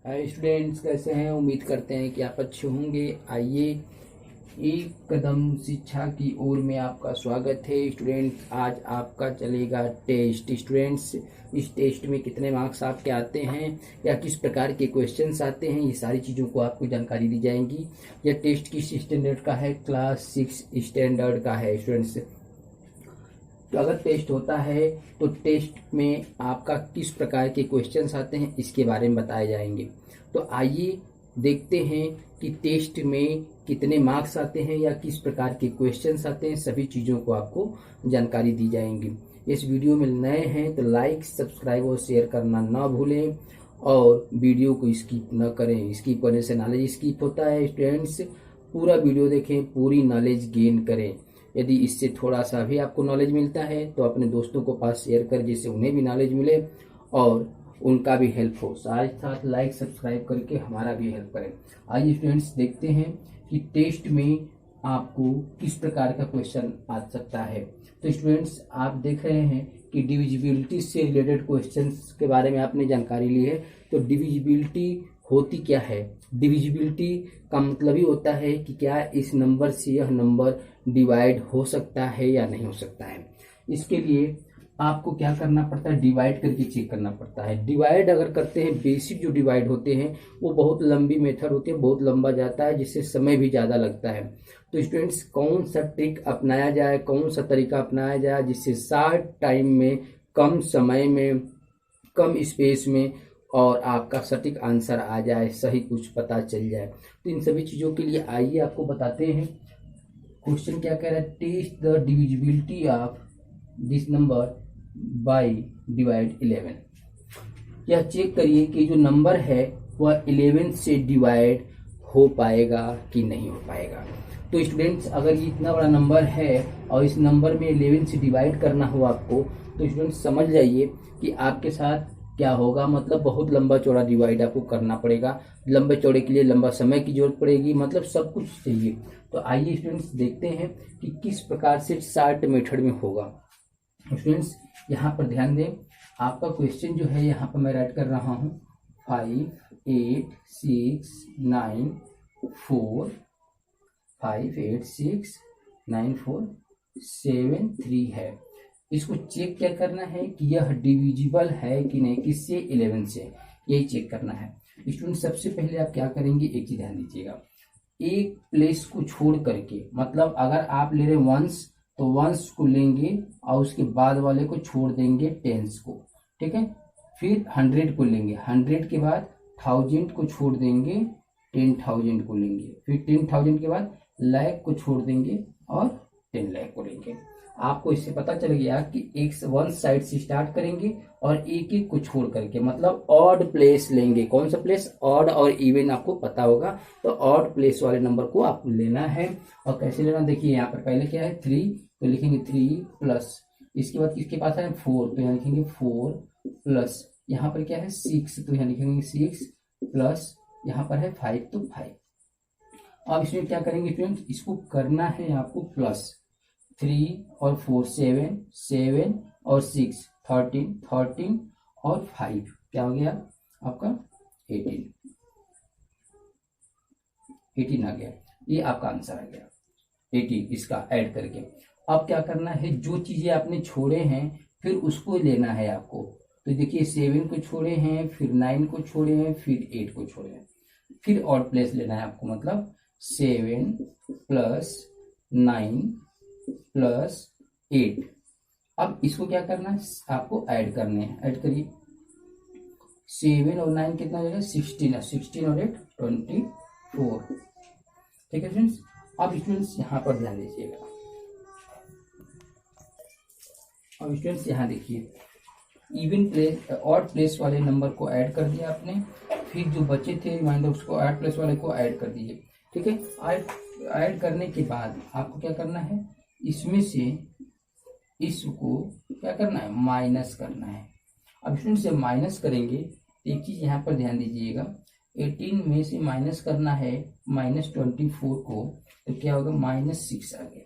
Hi students, कैसे हैं। उम्मीद करते हैं कि आप अच्छे होंगे। आइए, एक कदम शिक्षा की ओर में आपका स्वागत है। स्टूडेंट्स, आज आपका चलेगा टेस्ट। स्टूडेंट्स, इस टेस्ट में कितने मार्क्स आपके आते हैं या किस प्रकार के क्वेश्चंस आते हैं, ये सारी चीज़ों को आपको जानकारी दी जाएंगी। यह टेस्ट किस स्टैंडर्ड का है? क्लास 6 स्टैंडर्ड का है स्टूडेंट्स। तो अगर टेस्ट होता है तो टेस्ट में आपका किस प्रकार के क्वेश्चंस आते हैं, इसके बारे में बताए जाएंगे। तो आइए देखते हैं कि टेस्ट में कितने मार्क्स आते हैं या किस प्रकार के क्वेश्चंस आते हैं। सभी चीज़ों को आपको जानकारी दी जाएंगी। इस वीडियो में नए हैं तो लाइक, सब्सक्राइब और शेयर करना ना भूलें और वीडियो को स्किप न करें। स्किप करने से नॉलेज स्किप होता है। स्टूडेंट्स, पूरा वीडियो देखें, पूरी नॉलेज गेन करें। यदि इससे थोड़ा सा भी आपको नॉलेज मिलता है तो अपने दोस्तों को पास शेयर कर, जिससे उन्हें भी नॉलेज मिले और उनका भी हेल्प हो। साथ साथ लाइक, सब्सक्राइब करके हमारा भी हेल्प करें। आइए स्टूडेंट्स, देखते हैं कि टेस्ट में आपको किस प्रकार का क्वेश्चन आ सकता है। तो स्टूडेंट्स, आप देख रहे हैं कि डिविजिबिलिटी से रिलेटेड क्वेश्चंस के बारे में आपने जानकारी ली है। तो डिविजिबिलिटी होती क्या है? डिविजिबिलिटी का मतलब ही होता है कि क्या इस नंबर से यह नंबर डिवाइड हो सकता है या नहीं हो सकता है। इसके लिए आपको क्या करना पड़ता है? डिवाइड करके चेक करना पड़ता है। डिवाइड अगर करते हैं, बेसिक जो डिवाइड होते हैं वो बहुत लंबी मेथड होती है, बहुत लंबा जाता है, जिससे समय भी ज़्यादा लगता है। तो स्टूडेंट्स, कौन सा ट्रिक अपनाया जाए, कौन सा तरीका अपनाया जाए जिससे शॉर्ट टाइम में, कम समय में, कम स्पेस में और आपका सटीक आंसर आ जाए, सही कुछ पता चल जाए। तो इन सभी चीज़ों के लिए आइए आपको बताते हैं। क्वेश्चन क्या कह रहा है? Test the divisibility of this number by divide 11। यह चेक करिए कि जो नंबर है वह 11 से डिवाइड हो पाएगा कि नहीं हो पाएगा। तो स्टूडेंट्स, अगर ये इतना बड़ा नंबर है और इस नंबर में 11 से डिवाइड करना हो आपको, तो स्टूडेंट्स समझ जाइए कि आपके साथ क्या होगा। मतलब बहुत लंबा चौड़ा डिवाइड आपको करना पड़ेगा। लंबे चौड़े के लिए लंबा समय की जरूरत पड़ेगी, मतलब सब कुछ चाहिए। तो आइए स्टूडेंट्स, देखते हैं कि किस प्रकार से शॉर्ट मेथड में होगा। स्टूडेंट्स, यहाँ पर ध्यान दें, आपका क्वेश्चन जो है यहाँ पर मैं राइट कर रहा हूँ 5 8 6 9 4 5 8 6 9 4 7 3 है। इसको चेक क्या करना है कि यह डिविजिबल है कि नहीं, किससे? 11 से। यही चेक करना है। स्टूडेंट, सबसे पहले आप क्या करेंगे, एक चीज ध्यान दीजिएगा। एक प्लेस को छोड़ करके, मतलब अगर आप ले रहे वंस तो वंस को लेंगे और उसके बाद वाले को छोड़ देंगे, टेंस को, ठीक है। फिर 100 को लेंगे, 100 के बाद 1000 को छोड़ देंगे, 10,000 को लेंगे। फिर 10,000 के बाद लाख को छोड़ देंगे और 10 लाख को लेंगे। आपको इससे पता चल गया कि एक वन साइड से स्टार्ट करेंगे और एक एक को छोड़ करके, मतलब ऑड प्लेस लेंगे। कौन सा प्लेस? ऑड और इवन आपको पता होगा। तो ऑड प्लेस वाले नंबर को आपको लेना है। और कैसे लेना, देखिए यहाँ पर पहले क्या है 3, तो लिखेंगे 3 प्लस, इसके बाद किसके पास है 4, तो यहाँ लिखेंगे 4 प्लस, यहाँ पर क्या है 6, तो यहाँ लिखेंगे 6 प्लस, यहाँ पर है 5, तो 5। अब इसमें क्या करेंगे स्टूडेंट, इसको करना है आपको प्लस 3 और 4 7 7 और 6 13 13 और 5 क्या हो गया आपका 18 आ गया। ये आपका आंसर आ गया 18, इसका ऐड करके। अब क्या करना है, जो चीजें आपने छोड़े हैं फिर उसको लेना है आपको। तो देखिए 7 को छोड़े हैं, फिर 9 को छोड़े हैं, फिर 8 को छोड़े हैं, फिर ऑड प्लेस लेना है आपको। मतलब 7 प्लस 9 प्लस 8। अब इसको क्या करना है, आपको ऐड करने हैं। ऐड करिए, 7 और 9 कितना हो जाएगा 16 है, 16 और 8 24, ठीक है फ्रेंड्स। अब स्टूडेंट्स यहाँ पर ध्यान दीजिएगा। अब स्टूडेंट्स यहाँ देखिए, इवन प्लेस ऑड प्लेस वाले नंबर को ऐड कर दिया आपने, फिर जो बचे थे रिमाइंडर उसको ऑड प्लेस वाले को ऐड कर दीजिए, ठीक है। ऐड करने के बाद आपको क्या करना है, इसमें से इसको क्या करना है, माइनस करना है। अब स्टूडेंट से माइनस करेंगे तो एक चीज यहाँ पर ध्यान दीजिएगा, 18 में से माइनस करना है -24 को, तो क्या होगा -6 आ गया।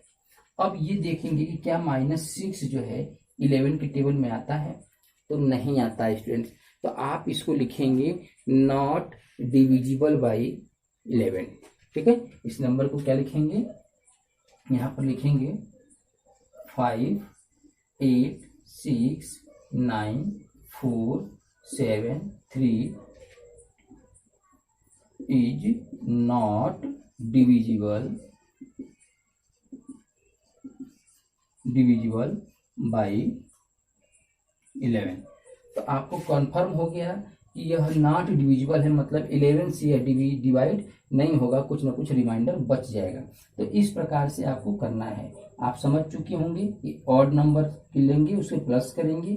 अब ये देखेंगे कि क्या -6 जो है 11 के टेबल में आता है, तो नहीं आता है स्टूडेंट्स। तो आप इसको लिखेंगे नॉट डिविजिबल बाई 11। ठीक है, इस नंबर को क्या लिखेंगे, यहाँ पर लिखेंगे 5 8 6 9 4 7 3 इज नॉट डिविजिबल बाई 11। तो आपको कंफर्म हो गया कि यह नॉट डिविजिबल है, मतलब 11 से यह डिवाइड नहीं होगा, कुछ ना कुछ रिमाइंडर बच जाएगा। तो इस प्रकार से आपको करना है। आप समझ चुके होंगे कि ऑड नंबर लेंगे उसे प्लस करेंगे,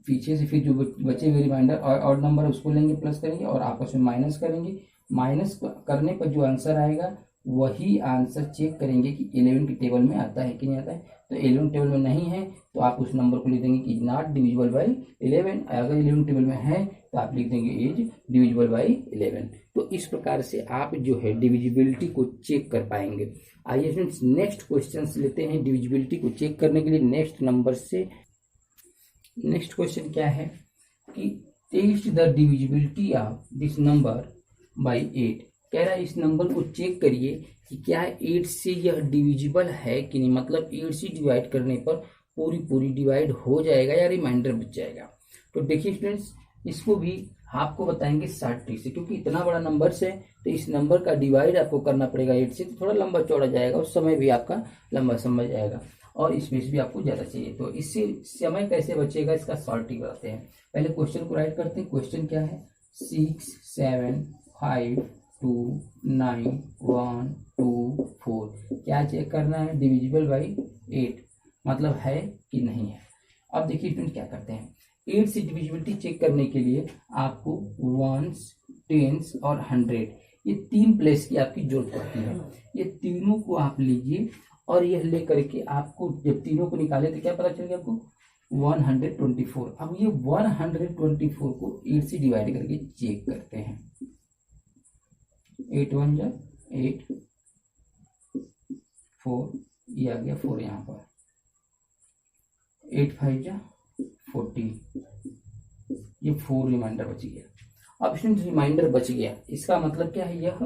पीछे से फिर जो बचे हुए रिमाइंडर ऑड नंबर उसको लेंगे प्लस करेंगे और आपस में माइनस करेंगे। माइनस करने पर जो आंसर आएगा वही आंसर चेक करेंगे कि 11 की टेबल में आता है कि नहीं आता है। तो 11 टेबल में नहीं है तो आप उस नंबर को लिख देंगे कि नॉट डिविजिबल बाई 11। अगर 11 टेबल में है तो आप लिख देंगे इज डिविजिबल बाई 11। तो इस प्रकार से आप जो है डिविजिबिलिटी को चेक कर पाएंगे। आइए फ्रेंड्स नेक्स्ट क्वेश्चन लेते हैं डिविजिबिलिटी को चेक करने के लिए नेक्स्ट नंबर से। नेक्स्ट क्वेश्चन क्या है कि test the divisibility of this number by 8। कह रहा है इस नंबर को चेक करिए कि क्या 8 से यह डिविजिबल है कि नहीं, मतलब 8 से डिवाइड करने पर पूरी डिवाइड हो जाएगा या रिमाइंडर बच जाएगा। तो देखिए स्टूडेंट्स, इसको भी आपको बताएंगे शॉर्ट ट्रिक से, क्योंकि इतना बड़ा नंबर से तो इस नंबर का डिवाइड आपको करना पड़ेगा 8 से, तो थोड़ा लंबा चौड़ा जाएगा और समय भी आपका लंबा समझ जाएगा और स्पेस भी आपको ज़्यादा चाहिए। तो इससे समय कैसे बचेगा इसका शॉर्ट ट्रिक बताते हैं। पहले क्वेश्चन को राइट करते हैं। क्वेश्चन क्या है, 6 7 5 2 9 1 2 4। क्या चेक करना है, डिविजिबल बाई 8 मतलब है कि नहीं है। अब देखिए फ्रेंड्स क्या करते हैं, 8 से डिविजिबिलिटी चेक करने के लिए आपको वंस, टेंस और 100 ये 3 प्लेस की आपकी जरूरत पड़ती है। ये तीनों को आप लीजिए और यह लेकर के आपको जब तीनों को निकाले तो क्या पता चलेगा आपको 124। अब ये 124 को 8 से डिवाइड करके चेक करते हैं। 8 1 जा 8 4 ये आ गया 4 यहाँ पर, 8 5 जा 40 ये 4 रिमाइंडर बच गया। अब स्टूडेंट रिमाइंडर बच गया इसका मतलब क्या है, यह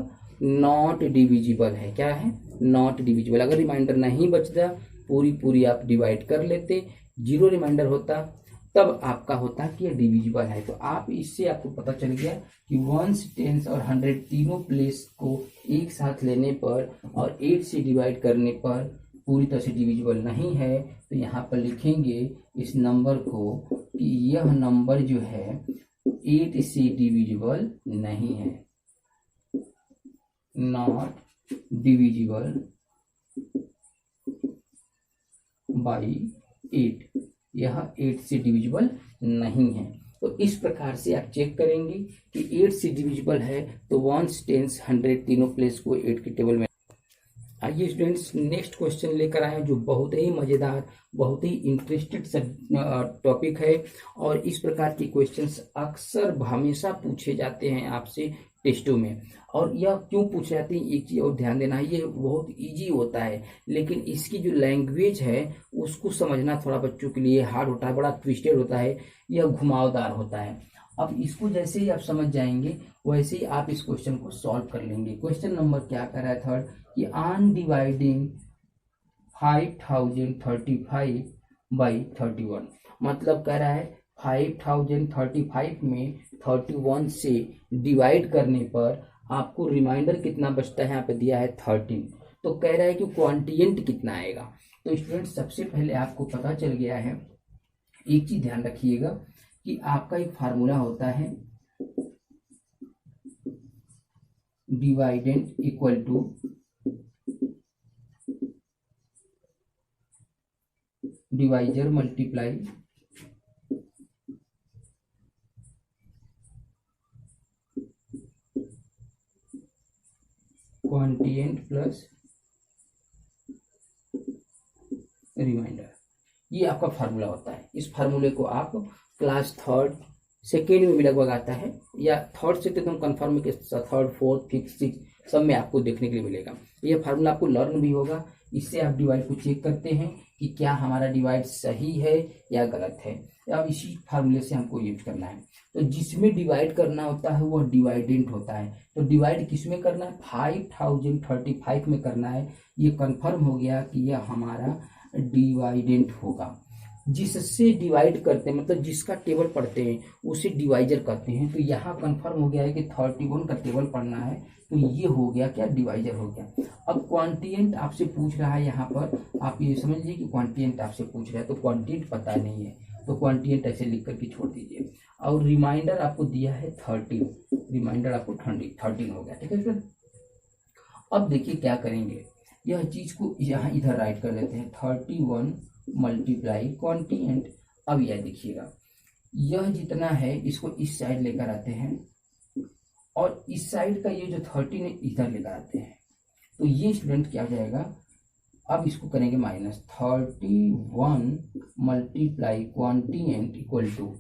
नॉट डिविजिबल है। क्या है, नॉट डिविजिबल। अगर रिमाइंडर नहीं बचता पूरी आप डिवाइड कर लेते, 0 रिमाइंडर होता तब आपका होता कि यह डिविजिबल है। तो आप इससे आपको पता चल गया कि वंस, टेंस और 100 तीनों प्लेस को एक साथ लेने पर और 8 से डिवाइड करने पर पूरी तरह से डिविजिबल नहीं है। तो यहाँ पर लिखेंगे इस नंबर को कि यह नंबर जो है 8 से डिविजिबल नहीं है, नॉट डिविजिबल बाई 8, यह 8 से डिविजिबल नहीं है। तो इस प्रकार से आप चेक करेंगे कि 8 से डिविजिबल है तो वंस, टेंस, 100 तीनों प्लेस को 8 की टेबल में। आइए स्टूडेंट्स नेक्स्ट क्वेश्चन लेकर आए हैं जो बहुत ही मजेदार, बहुत ही इंटरेस्टेड टॉपिक है और इस प्रकार के क्वेश्चंस अक्सर हमेशा पूछे जाते हैं आपसे टेस्टों में। और यह क्यों पूछे जाते हैं एक चीज और ध्यान देना है, ये बहुत इजी होता है लेकिन इसकी जो लैंग्वेज है उसको समझना थोड़ा बच्चों के लिए हार्ड होता है, बड़ा ट्विस्टेड होता है, यह घुमावदार होता है। अब इसको जैसे ही आप समझ जाएंगे वैसे ही आप इस क्वेश्चन को सॉल्व कर लेंगे। क्वेश्चन नंबर क्या कर रहा है, थर्ड, कि ऑन डिवाइडिंग 5035 बाई 31, मतलब कह रहा है 5035 में 31 से डिवाइड करने पर आपको रिमाइंडर कितना बचता है, यहाँ पे दिया है 13। तो कह रहा है कि क्वांटिएंट कितना आएगा। तो स्टूडेंट सबसे पहले आपको पता चल गया है, एक चीज ध्यान रखिएगा कि आपका एक फार्मूला होता है dividend equal to divisor multiply quotient plus remainder. ये आपका फार्मूला होता है। इस फार्मूले को आप क्लास 3rd 2nd में भी लगभग आता है, या 3rd से तो एकदम कन्फर्म है कि 3rd 4th 5th 6th सब में आपको देखने के लिए मिलेगा। यह फार्मूला आपको लर्न भी होगा। इससे आप डिवाइड को चेक करते हैं कि क्या हमारा डिवाइड सही है या गलत है। अब इसी फार्मूले से हमको यूज करना है। तो जिसमें डिवाइड करना होता है वो डिवाइडेंट होता है। तो डिवाइड किस में करना है, 5035 में करना है। ये कंफर्म हो गया कि यह हमारा डिवाइडेंट होगा। जिससे डिवाइड करते हैं मतलब जिसका टेबल पढ़ते हैं उसे डिवाइजर कहते हैं। तो यहाँ कंफर्म हो गया है कि 31 का टेबल पढ़ना है, तो ये हो गया क्या, डिवाइजर हो गया। अब क्वांटिएंट आपसे पूछ रहा है, यहाँ पर आप ये समझ लीजिए कि क्वांटिएंट आपसे पूछ रहा है, तो क्वांटिएंट पता नहीं है तो क्वांटिएंट ऐसे लिख करके छोड़ दीजिए। और रिमाइंडर आपको दिया है 13, रिमाइंडर आपको 13 हो गया, ठीक है फ्रेंड। अब देखिए क्या करेंगे, यह चीज को यहाँ इधर राइट कर देते हैं, 31 मल्टीप्लाई क्वांटिएंट। अब यह देखिएगा, यह जितना है इसको इस साइड लेकर आते हैं और इस साइड का ये जो 13 है इधर लेकर आते हैं। तो ये स्टूडेंट क्या हो जाएगा, अब इसको करेंगे माइनस, 31 मल्टीप्लाई क्वांटिएंट इक्वल टू,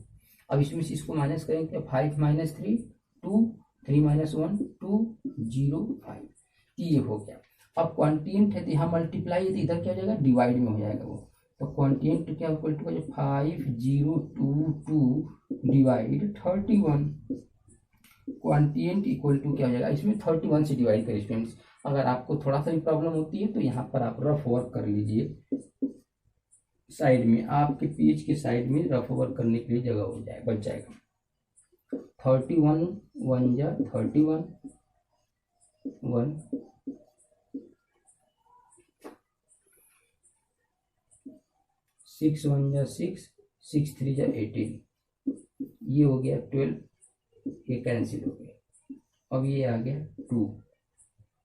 अब इसमें से इसको माइनस करेंगे, 5 - 3 2, 3 - 1 2 0 5, ये हो गया। अब क्वांटिएंट है तो यहाँ मल्टीप्लाई है तो इधर क्या हो जाएगा, डिवाइड में हो जाएगा वो। तो क्वांटिएंट क्या equal to 5022 divide 31, quotient equal to क्या हो जाएगा, इसमें 31 से डिवाइड करें स्टूडेंट्स। अगर आपको थोड़ा सा भी प्रॉब्लम होती है तो यहाँ पर आप रफ वर्क कर लीजिए, साइड में आपके पेज के साइड में रफ वर्क करने के लिए जगह हो जाए, बच जाएगा। 31 1 जा 31 1, 6 1 जा 6, 6 3 जा 18, ये हो गया 12, ये कैंसिल हो गया। अब ये आ गया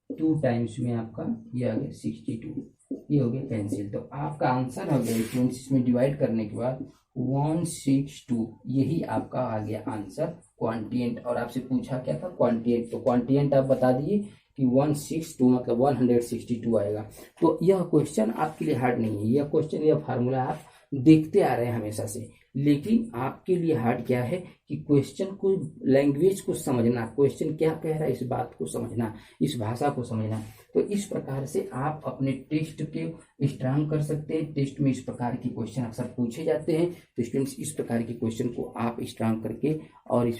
2 टाइम्स में आपका ये आ गया 62, ये हो गया कैंसिल। तो आपका आंसर हो गया स्टूडेंट्स, इसमें डिवाइड करने के बाद 162, यही आपका आ गया आंसर क्वांटिएंट। और आपसे पूछा क्या था, क्वांटिएंट, तो क्वांटिएंट आप बता दिए कि 162 मतलब 162 आएगा। तो यह क्वेश्चन आपके लिए हार्ड नहीं है, यह क्वेश्चन, यह फार्मूला आप देखते आ रहे हैं हमेशा से, लेकिन आपके लिए हार्ड क्या है कि क्वेश्चन को, लैंग्वेज को समझना, क्वेश्चन क्या कह रहा है इस बात को समझना, इस भाषा को समझना। तो इस प्रकार से आप अपने टेस्ट के स्ट्रांग कर सकते हैं। टेस्ट में इस प्रकार के क्वेश्चन अक्सर पूछे जाते हैं, तो स्टूडेंट्स इस प्रकार के क्वेश्चन को आप स्ट्रांग करके और इस